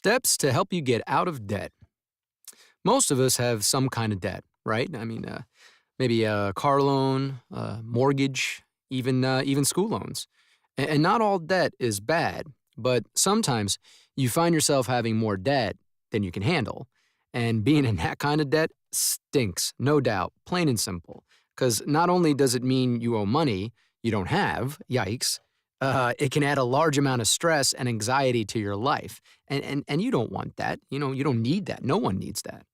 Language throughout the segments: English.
Steps to help you get out of debt. Most of us have some kind of debt, right? Maybe a car loan, a mortgage, even school loans. And not all debt is bad, but sometimes you find yourself having more debt than you can handle. And being in that kind of debt stinks, no doubt, plain and simple. Because not only does it mean you owe money you don't have, yikes, it can add a large amount of stress and anxiety to your life. And you don't want that. You don't need that. No one needs that.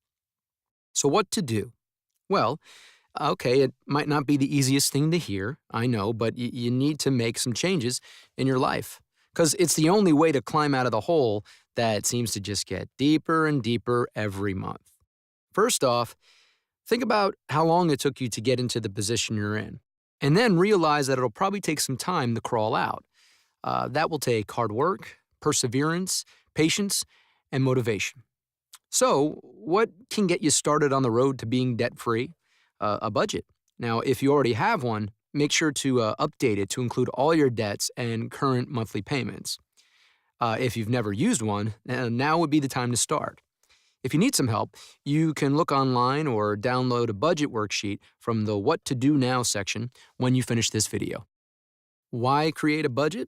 So, what to do? Well, okay, it might not be the easiest thing to hear, I know, but you need to make some changes in your life because it's the only way to climb out of the hole that seems to just get deeper and deeper every month. First off, think about how long it took you to get into the position you're in, and then realize that it'll probably take some time to crawl out. That will take hard work, perseverance, patience, and motivation. So, what can get you started on the road to being debt free? A budget. Now, if you already have one, make sure to update it to include all your debts and current monthly payments. If you've never used one, now would be the time to start. If you need some help, you can look online or download a budget worksheet from the What to Do Now section when you finish this video. Why create a budget?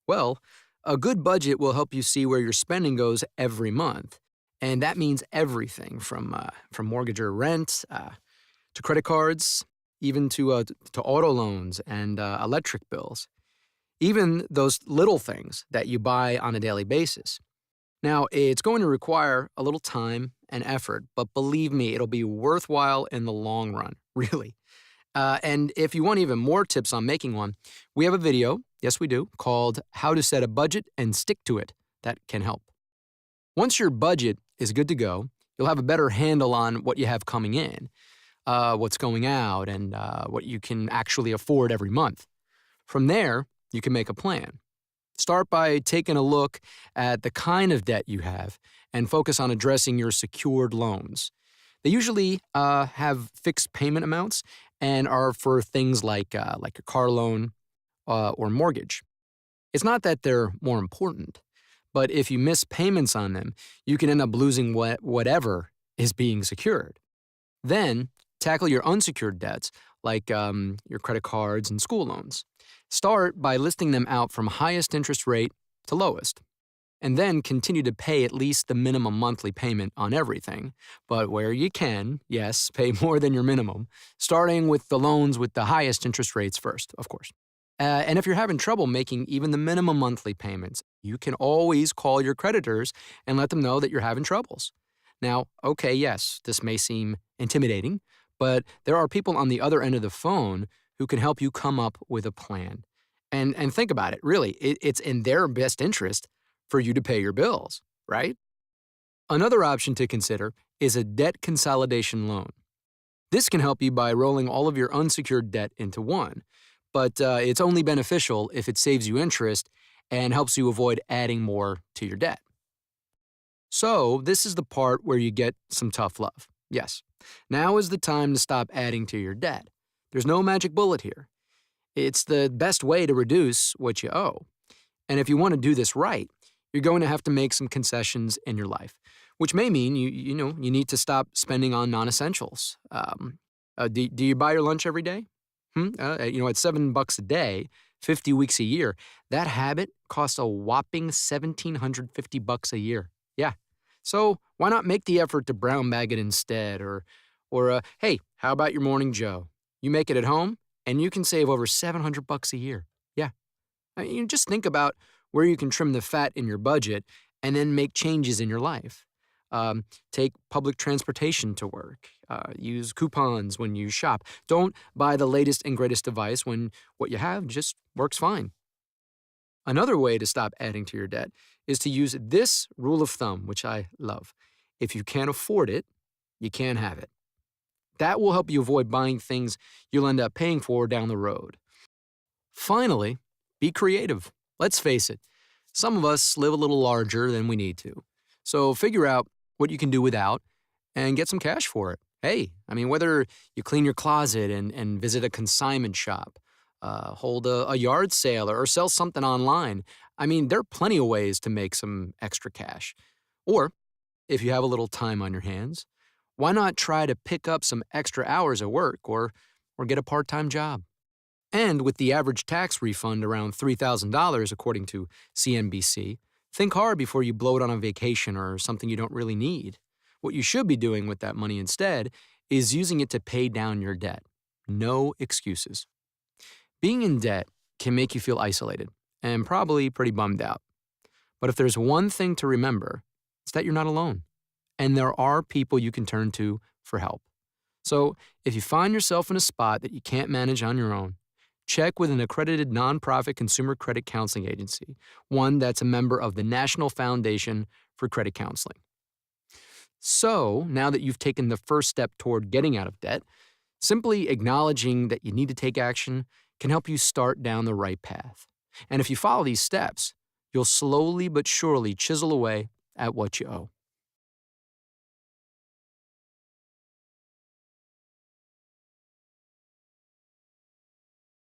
Well, a good budget will help you see where your spending goes every month. And that means everything from mortgage or rent to credit cards, even to auto loans and electric bills. Even those little things that you buy on a daily basis. Now, it's going to require a little time and effort, but believe me, it'll be worthwhile in the long run, really. And if you want even more tips on making one, we have a video, yes we do, called How to Set a Budget and Stick to It that can help. Once your budget is good to go, you'll have a better handle on what you have coming in, what's going out, and what you can actually afford every month. From there, you can make a plan. Start by taking a look at the kind of debt you have and focus on addressing your secured loans. They usually have fixed payment amounts and are for things like a car loan or mortgage. It's not that they're more important, but if you miss payments on them, you can end up losing whatever is being secured. Then, tackle your unsecured debts, like your credit cards and school loans. Start by listing them out from highest interest rate to lowest. And then continue to pay at least the minimum monthly payment on everything. But where you can, yes, pay more than your minimum, starting with the loans with the highest interest rates first, of course. And if you're having trouble making even the minimum monthly payments, you can always call your creditors and let them know that you're having troubles. Now, okay, yes, this may seem intimidating, but there are people on the other end of the phone who can help you come up with a plan. And think about it, really, it's in their best interest for you to pay your bills, right? Another option to consider is a debt consolidation loan. This can help you by rolling all of your unsecured debt into one, but it's only beneficial if it saves you interest and helps you avoid adding more to your debt. So, this is the part where you get some tough love. Yes, now is the time to stop adding to your debt. There's no magic bullet here. It's the best way to reduce what you owe. And if you want to do this right, you're going to have to make some concessions in your life, which may mean you need to stop spending on non-essentials. Do you buy your lunch every day? At $7 a day, 50 weeks a year, that habit costs a whopping $1,750 a year. Yeah. So why not make the effort to brown bag it instead? Or hey, how about your morning Joe? You make it at home, and you can save over $700 a year. Yeah. Just think about where you can trim the fat in your budget and then make changes in your life. Take public transportation to work. Use coupons when you shop. Don't buy the latest and greatest device when what you have just works fine. Another way to stop adding to your debt is to use this rule of thumb, which I love. If you can't afford it, you can't have it. That will help you avoid buying things you'll end up paying for down the road. Finally, be creative. Let's face it, some of us live a little larger than we need to. So figure out what you can do without and get some cash for it. Hey, whether you clean your closet and visit a consignment shop, hold a yard sale or sell something online, there are plenty of ways to make some extra cash. Or if you have a little time on your hands, why not try to pick up some extra hours at work or get a part-time job? And with the average tax refund around $3,000 according to CNBC, think hard before you blow it on a vacation or something you don't really need. What you should be doing with that money instead is using it to pay down your debt. No excuses. Being in debt can make you feel isolated and probably pretty bummed out. But if there's one thing to remember, it's that you're not alone. And there are people you can turn to for help. So if you find yourself in a spot that you can't manage on your own, check with an accredited nonprofit consumer credit counseling agency, one that's a member of the National Foundation for Credit Counseling. So now that you've taken the first step toward getting out of debt, simply acknowledging that you need to take action can help you start down the right path. And if you follow these steps, you'll slowly but surely chisel away at what you owe.